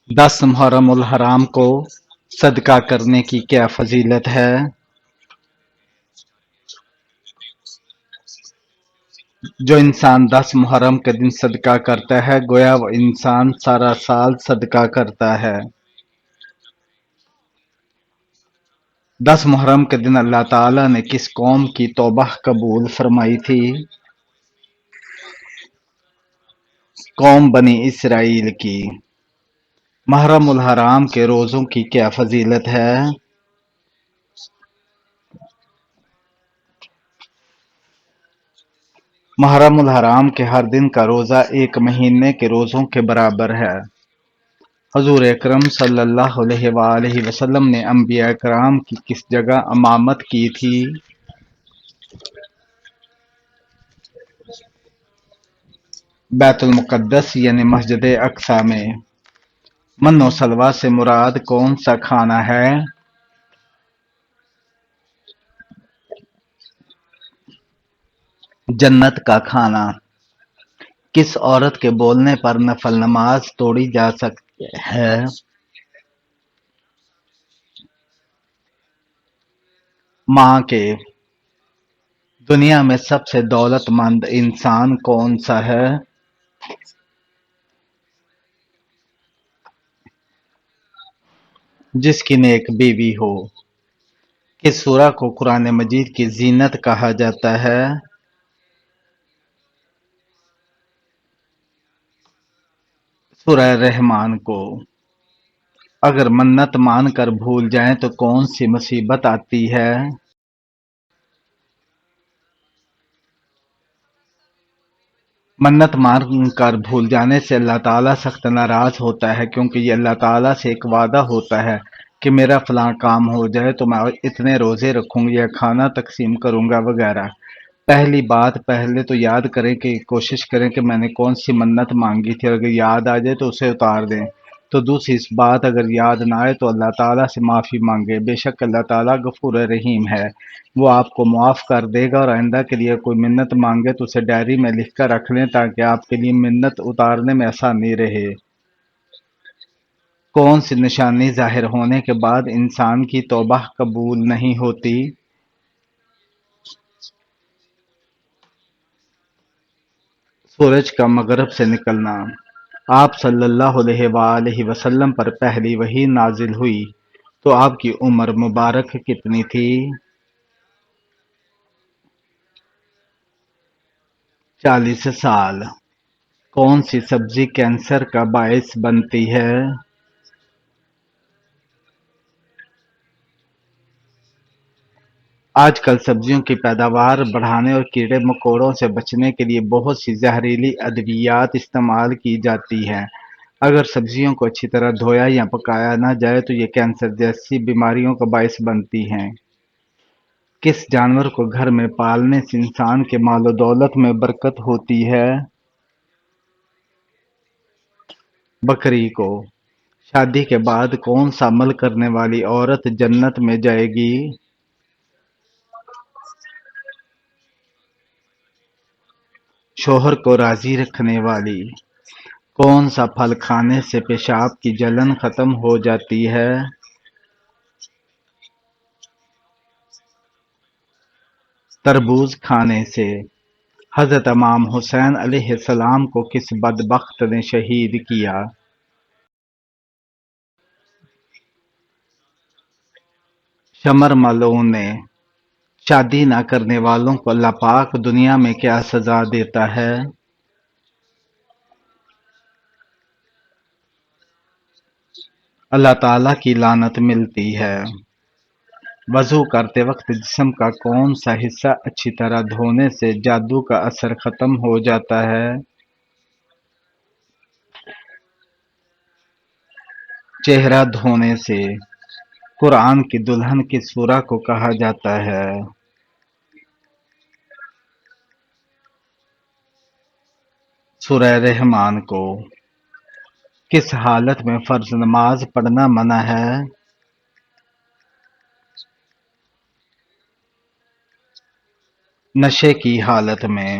10 محرم الحرام کو صدقہ کرنے کی کیا فضیلت ہے؟ جو انسان 10 محرم کے دن صدقہ کرتا ہے گویا وہ انسان سارا سال صدقہ کرتا ہے۔ 10 محرم کے دن اللہ تعالیٰ نے کس قوم کی توبہ قبول فرمائی تھی؟ قوم بنی اسرائیل کی۔ محرم الحرام کے روزوں کی کیا فضیلت ہے؟ محرم الحرام کے ہر دن کا روزہ ایک مہینے کے روزوں کے برابر ہے۔ حضور اکرم صلی اللہ علیہ وآلہ وسلم نے انبیاء کرام کی کس جگہ امامت کی تھی؟ بیت المقدس یعنی مسجد اقصی میں۔ من و سلویٰ سے مراد کون سا کھانا ہے؟ جنت کا کھانا۔ کس عورت کے بولنے پر نفل نماز توڑی جا سکتی ہے؟ ماں کے۔ دنیا میں سب سے دولت مند انسان کون سا ہے؟ جس کی نیک بیوی ہو۔ کس سورہ کو قرآن مجید کی زینت کہا جاتا ہے؟ سورہ رحمان کو۔ اگر منت مان کر بھول جائیں تو کون سی مصیبت آتی ہے؟ منت مان کر بھول جانے سے اللہ تعالیٰ سخت ناراض ہوتا ہے، کیونکہ یہ اللہ تعالیٰ سے ایک وعدہ ہوتا ہے کہ میرا فلاں کام ہو جائے تو میں اتنے روزے رکھوں گا یا کھانا تقسیم کروں گا وغیرہ۔ پہلی بات، پہلے تو یاد کریں کہ کوشش کریں کہ میں نے کون سی منت مانگی تھی، اگر یاد آ جائے تو اسے اتار دیں۔ تو دوسری بات، اگر یاد نہ آئے تو اللہ تعالیٰ سے معافی مانگے، بے شک اللہ تعالیٰ غفور رحیم ہے، وہ آپ کو معاف کر دے گا۔ اور آئندہ کے لیے کوئی منت مانگے تو اسے ڈائری میں لکھ کر رکھ لیں تاکہ آپ کے لیے منت اتارنے میں آسانی رہے۔ کون سی نشانی ظاہر ہونے کے بعد انسان کی توبہ قبول نہیں ہوتی؟ سورج کا مغرب سے نکلنا۔ آپ صلی اللہ علیہ وآلہ وسلم پر پہلی وحی نازل ہوئی تو آپ کی عمر مبارک کتنی تھی؟ 40 سال۔ کون سی سبزی کینسر کا باعث بنتی ہے؟ آج کل سبزیوں کی پیداوار بڑھانے اور کیڑے مکوڑوں سے بچنے کے لیے بہت سی زہریلی ادویات استعمال کی جاتی ہیں۔ اگر سبزیوں کو اچھی طرح دھویا یا پکایا نہ جائے تو یہ کینسر جیسی بیماریوں کا باعث بنتی ہیں۔ کس جانور کو گھر میں پالنے سے انسان کے مال و دولت میں برکت ہوتی ہے؟ بکری کو۔ شادی کے بعد کون سا عمل کرنے والی عورت جنت میں جائے گی؟ شوہر کو راضی رکھنے والی۔ کون سا پھل کھانے سے پیشاب کی جلن ختم ہو جاتی ہے؟ تربوز کھانے سے۔ حضرت امام حسین علیہ السلام کو کس بدبخت نے شہید کیا؟ شمر ملعون نے۔ شادی نہ کرنے والوں کو اللہ پاک دنیا میں کیا سزا دیتا ہے؟ اللہ تعالیٰ کی لعنت ملتی ہے۔ وضو کرتے وقت جسم کا کون سا حصہ اچھی طرح دھونے سے جادو کا اثر ختم ہو جاتا ہے؟ چہرہ دھونے سے۔ قرآن کی دلہن کس سورہ کو کہا جاتا ہے؟ سورہ رحمان کو۔ کس حالت میں فرض نماز پڑھنا منع ہے؟ نشے کی حالت میں۔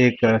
1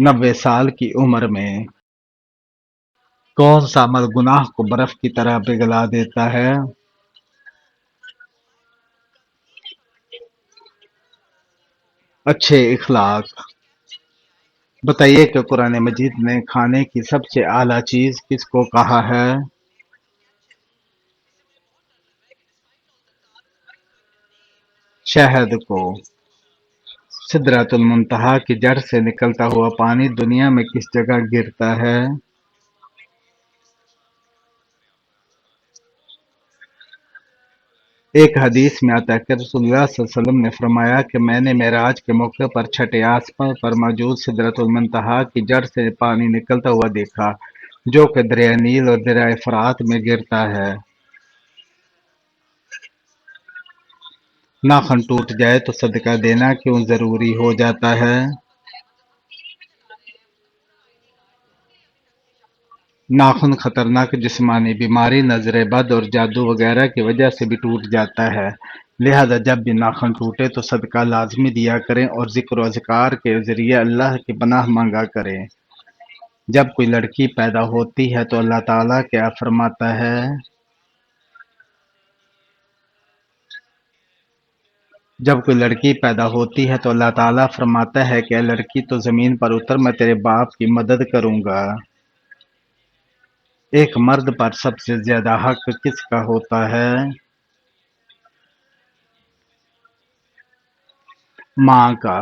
90 سال کی عمر میں کون سا عمل گناہ کو برف کی طرح پگھلا دیتا ہے؟ اچھے اخلاق۔ بتائیے کہ قرآن مجید نے کھانے کی سب سے اعلیٰ چیز کس کو کہا ہے؟ شہد کو۔ سدرۃ المنتہا کی جڑ سے نکلتا ہوا پانی دنیا میں کس جگہ گرتا ہے؟ ایک حدیث میں آتا ہے کہ رسول اللہ صلی اللہ علیہ وسلم نے فرمایا کہ میں نے معراج کے موقع پر چھٹے آسمان پر موجود سدرۃ المنتہا کی جڑ سے پانی نکلتا ہوا دیکھا جو کہ دریائے نیل اور دریائے فرات میں گرتا ہے۔ ناخن ٹوٹ جائے تو صدقہ دینا کیوں ضروری ہو جاتا ہے؟ ناخن خطرناک جسمانی بیماری، نظر بد اور جادو وغیرہ کی وجہ سے بھی ٹوٹ جاتا ہے، لہذا جب بھی ناخن ٹوٹے تو صدقہ لازمی دیا کریں اور ذکر و اذکار کے ذریعے اللہ کی پناہ مانگا کریں۔ جب کوئی لڑکی پیدا ہوتی ہے تو اللہ تعالیٰ کیا فرماتا ہے؟ جب کوئی لڑکی پیدا ہوتی ہے تو اللہ تعالیٰ فرماتا ہے کہ اے لڑکی تو زمین پر اتر، میں تیرے باپ کی مدد کروں گا۔ ایک مرد پر سب سے زیادہ حق کس کا ہوتا ہے؟ ماں کا۔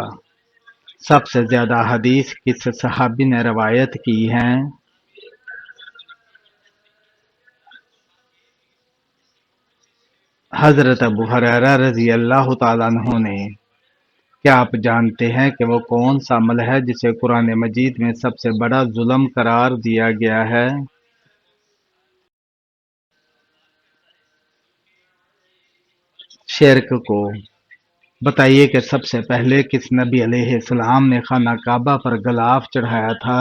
سب سے زیادہ حدیث کس صحابی نے روایت کی ہیں؟ حضرت ابو ہریرہ رضی اللہ تعالیٰ عنہ نے۔ کیا آپ جانتے ہیں کہ وہ کون سا عمل ہے جسے قرآن مجید میں سب سے بڑا ظلم قرار دیا گیا ہے؟ شرک کو۔ بتائیے کہ سب سے پہلے کس نبی علیہ السلام نے خانہ کعبہ پر غلاف چڑھایا تھا؟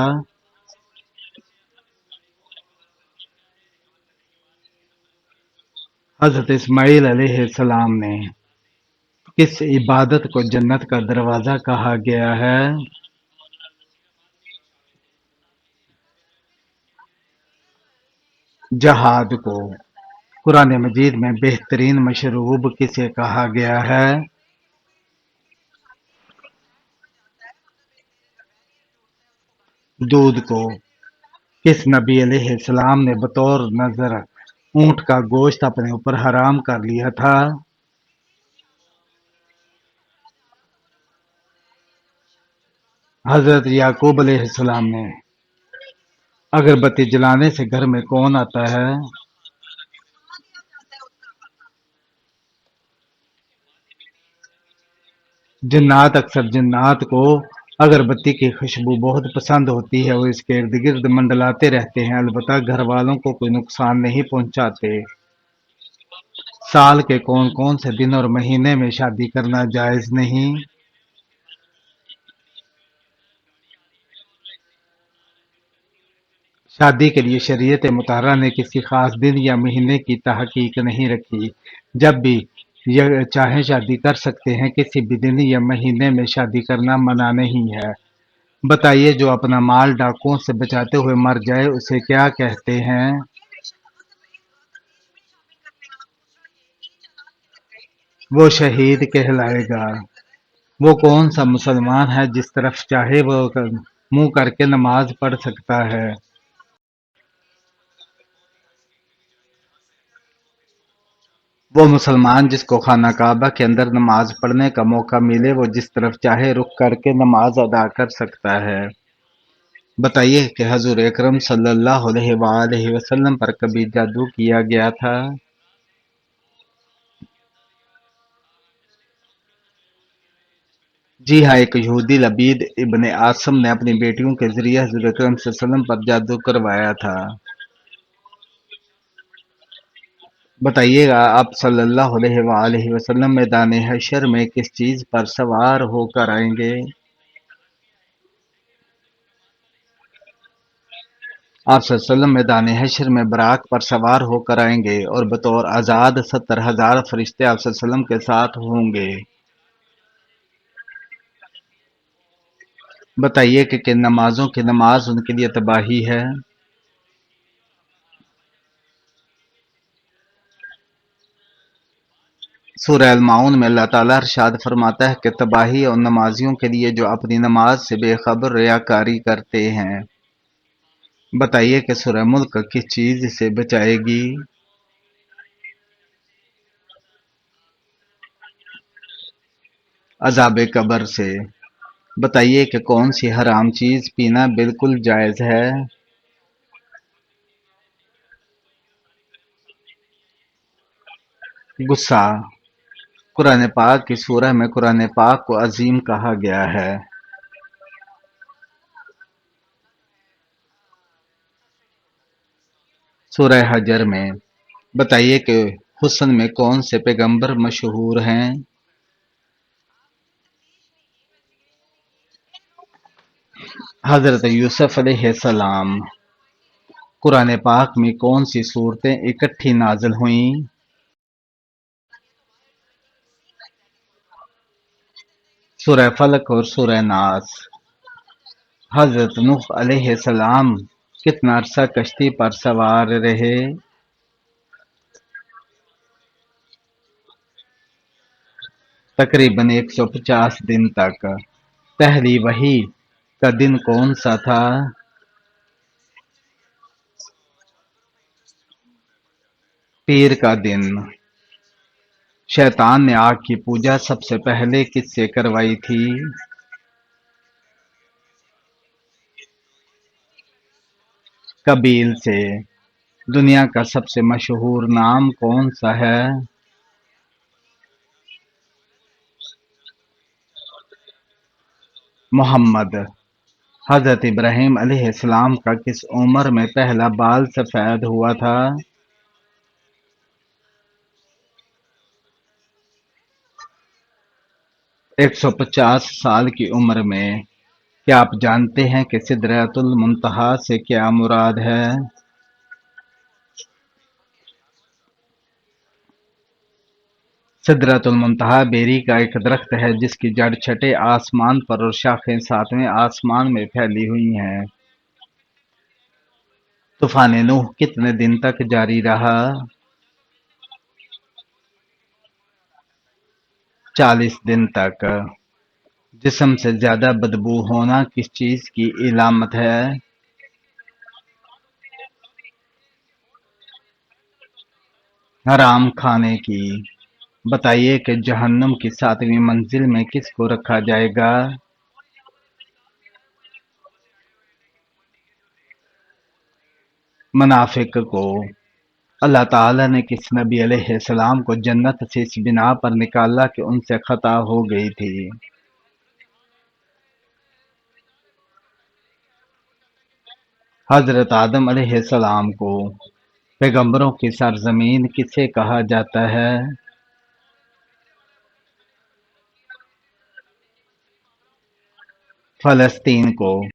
حضرت اسماعیل علیہ السلام نے۔ کس عبادت کو جنت کا دروازہ کہا گیا ہے؟ جہاد کو۔ قرآن مجید میں بہترین مشروب کسے کہا گیا ہے؟ دودھ کو۔ کس نبی علیہ السلام نے بطور نذر اونٹ کا گوشت اپنے اوپر حرام کر لیا تھا؟ حضرت یعقوب علیہ السلام نے۔ اگربتی جلانے سے گھر میں کون آتا ہے؟ جنات۔ اکثر جنات کو اگربتی کی خوشبو بہت پسند ہوتی ہے، وہ اس کے ارد گرد منڈلاتے رہتے ہیں، البتہ گھر والوں کو کوئی نقصان نہیں پہنچاتے۔ سال کے کون کون سے دن اور مہینے میں شادی کرنا جائز نہیں؟ شادی کے لیے شریعت مطہرہ نے کسی خاص دن یا مہینے کی تحقیق نہیں رکھی، جب بھی چاہیں شادی کر سکتے ہیں، کسی بھی دن یا مہینے میں شادی کرنا منع نہیں ہے۔ بتائیے جو اپنا مال ڈاکوؤں سے بچاتے ہوئے مر جائے اسے کیا کہتے ہیں؟ وہ شہید کہلائے گا۔ وہ کون سا مسلمان ہے جس طرف چاہے وہ منہ کر کے نماز پڑھ سکتا ہے؟ وہ مسلمان جس کو خانہ کعبہ کے اندر نماز پڑھنے کا موقع ملے وہ جس طرف چاہے رخ کر کے نماز ادا کر سکتا ہے۔ بتائیے کہ حضور اکرم صلی اللہ علیہ وآلہ وسلم پر کبھی جادو کیا گیا تھا؟ جی ہاں، ایک یہودی لبید ابن عاصم نے اپنی بیٹیوں کے ذریعے حضور اکرم صلی اللہ علیہ وسلم پر جادو کروایا تھا۔ بتائیے گا آپ صلی اللہ علیہ وآلہ وسلم میدان حشر میں کس چیز پر سوار ہو کر آئیں گے؟ آپ صلی اللہ علیہ وسلم میدان حشر میں براق پر سوار ہو کر آئیں گے اور بطور آزاد 70,000 فرشتے آپ صلی اللہ علیہ وسلم کے ساتھ ہوں گے۔ بتائیے کہ کن نمازوں کی نماز ان کے لیے تباہی ہے۔ سورہ المعون میں اللہ تعالیٰ ارشاد فرماتا ہے کہ تباہی اور نمازیوں کے لیے جو اپنی نماز سے بے خبر ریاکاری کرتے ہیں۔ بتائیے کہ سورہ ملک کس چیز سے بچائے گی؟ عذاب قبر سے۔ بتائیے کہ کون سی حرام چیز پینا بالکل جائز ہے؟ غصہ۔ قرآن پاک کی سورہ میں قرآن پاک کو عظیم کہا گیا ہے۔ سورہ حجر میں۔ بتائیے کہ حسن میں کون سے پیغمبر مشہور ہیں؟ حضرت یوسف علیہ السلام۔ قرآن پاک میں کون سی صورتیں اکٹھی نازل ہوئیں؟ سورہ فلق اور سورہ ناس۔ حضرت نوح علیہ السلام کتنا عرصہ کشتی پر سوار رہے؟ تقریباً 150 دن تک۔ پہلی وحی کا دن کون سا تھا؟ پیر کا دن۔ شیطان نے آگ کی پوجا سب سے پہلے کس سے کروائی تھی؟ قابیل سے۔ دنیا کا سب سے مشہور نام کون سا ہے؟ محمد۔ حضرت ابراہیم علیہ السلام کا کس عمر میں پہلا بال سفید ہوا تھا؟ 150 سال کی عمر میں۔ کیا آپ جانتے ہیں کہ سدرۃ المنتہا سے کیا مراد ہے؟ سدرۃ المنتہا بیری کا ایک درخت ہے جس کی جڑ چھٹے آسمان پر اور شاخیں ساتویں آسمان میں پھیلی ہوئی ہیں۔ طوفان نوح کتنے دن تک جاری رہا؟ 40 دن تک۔ جسم سے زیادہ بدبو ہونا کس چیز کی علامت ہے؟ حرام کھانے کی۔ بتائیے کہ جہنم کی 7ویں منزل میں کس کو رکھا جائے گا؟ منافق کو۔ اللہ تعالیٰ نے کس نبی علیہ السلام کو جنت سے اس بنا پر نکالا کہ ان سے خطا ہو گئی تھی؟ حضرت آدم علیہ السلام کو۔ پیغمبروں کی سرزمین کسے کہا جاتا ہے؟ فلسطین کو۔